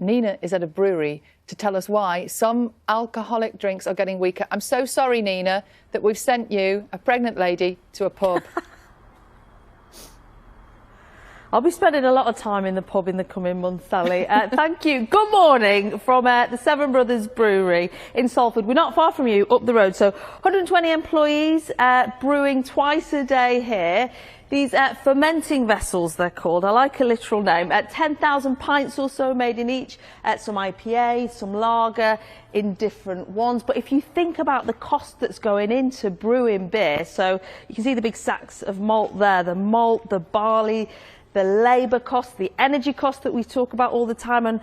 Nina is at a brewery to tell us why some alcoholic drinks are getting weaker. I'm so sorry, Nina, that we've sent you, a pregnant lady, to a pub. I'll be spending a lot of time in the pub in the coming months, Sally. Thank you. Good morning from the Seven Brothers Brewery in Salford. We're not far from you, up the road. So 120 employees brewing twice a day here. These fermenting vessels, they're called. I like a literal name. 10,000 pints or so made in each. Some IPA, some lager in different ones. But if you think about the cost that's going into brewing beer, so you can see the big sacks of malt there, the malt, the barley, the labour cost, the energy cost that we talk about all the time, and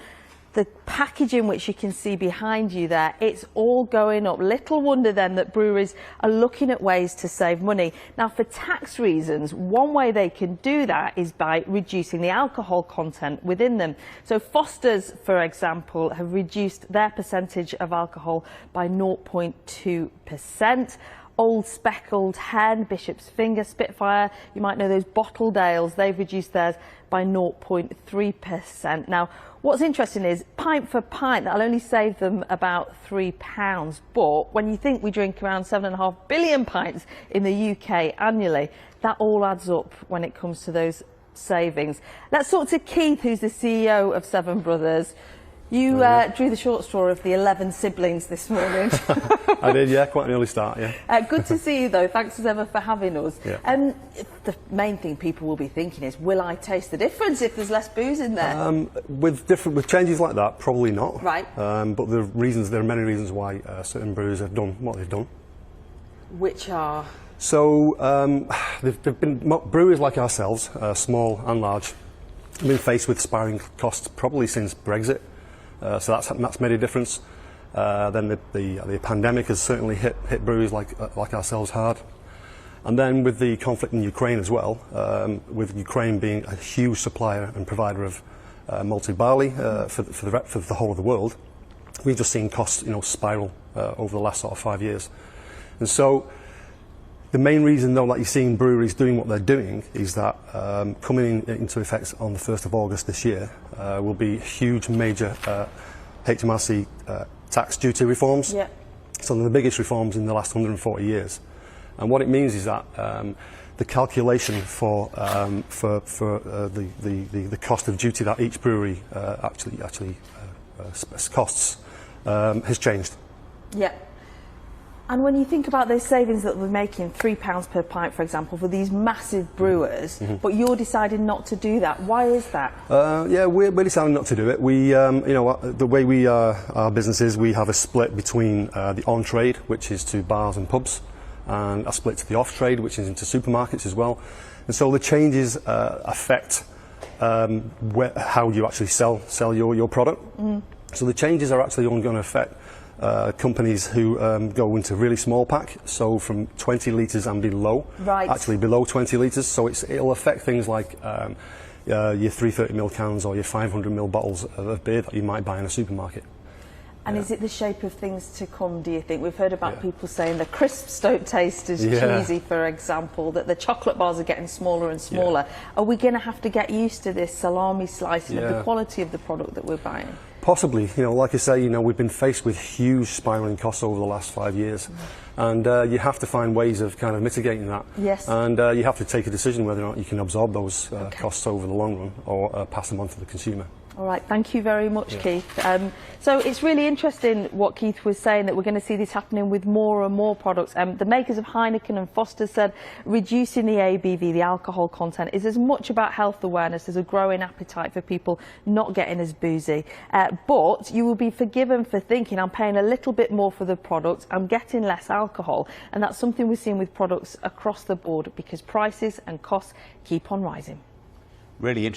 the packaging which you can see behind you there, it's all going up. Little wonder then that breweries are looking at ways to save money. Now, for tax reasons, one way they can do that is by reducing the alcohol content within them. So Foster's, for example, have reduced their percentage of alcohol by 0.2%. Old Speckled Hen, Bishop's Finger, Spitfire, you might know those bottled ales, they've reduced theirs by 0.3%. Now, what's interesting is pint for pint, that'll only save them about £3. But when you think we drink around 7.5 billion pints in the UK annually, that all adds up when it comes to those savings. Let's talk to Keith, who's the CEO of Seven Brothers. You drew the short straw of the 11 siblings this morning. I did, yeah, quite an early start, yeah. Good to see you, though. Thanks as ever for having us. Yeah. The main thing people will be thinking is, will I taste the difference if there's less booze in there? With changes like that, probably not. Right. But there are many reasons why certain brewers have done what they've done. Which are? So, they've been brewers like ourselves, small and large, have been faced with spiralling costs probably since Brexit. So that's made a difference. Then the pandemic has certainly hit breweries like ourselves hard. And then with the conflict in Ukraine as well, with Ukraine being a huge supplier and provider of malted barley for the whole of the world, we've just seen costs spiral over the last sort of 5 years. And so the main reason though that you're seeing breweries doing what they're doing is that coming into effect on the 1st of August this year will be huge major HMRC tax duty reforms. Yeah. Some of the biggest reforms in the last 140 years. And what it means is that the calculation for the cost of duty that each brewery actually costs has changed. Yeah. And when you think about those savings that we're making, £3 per pint, for example, for these massive brewers, but you're deciding not to do that. Why is that? Yeah, we're deciding not to do it. We, the way we our business is, we have a split between the on-trade, which is to bars and pubs, and a split to the off-trade, which is into supermarkets as well. And so the changes affect how you actually sell your product. So the changes are actually only going to affect companies who go into really small pack, so from 20 litres and below, actually below 20 litres. So it'll affect things like your 330ml cans or your 500ml bottles of beer that you might buy in a supermarket. And is it the shape of things to come, do you think? We've heard about people saying the crisps don't taste as cheesy, for example, that the chocolate bars are getting smaller and smaller. Are we going to have to get used to this salami slicing of the quality of the product that we're buying? Possibly. Like I say, we've been faced with huge spiralling costs over the last 5 years. And you have to find ways of kind of mitigating that. Yes. And you have to take a decision whether or not you can absorb those costs over the long run or pass them on to the consumer. All right, thank you very much, Keith. So it's really interesting what Keith was saying, that we're going to see this happening with more and more products. The makers of Heineken and Foster said reducing the ABV, the alcohol content, is as much about health awareness as a growing appetite for people not getting as boozy. But you will be forgiven for thinking, I'm paying a little bit more for the product, I'm getting less alcohol. And that's something we're seeing with products across the board because prices and costs keep on rising. Really interesting.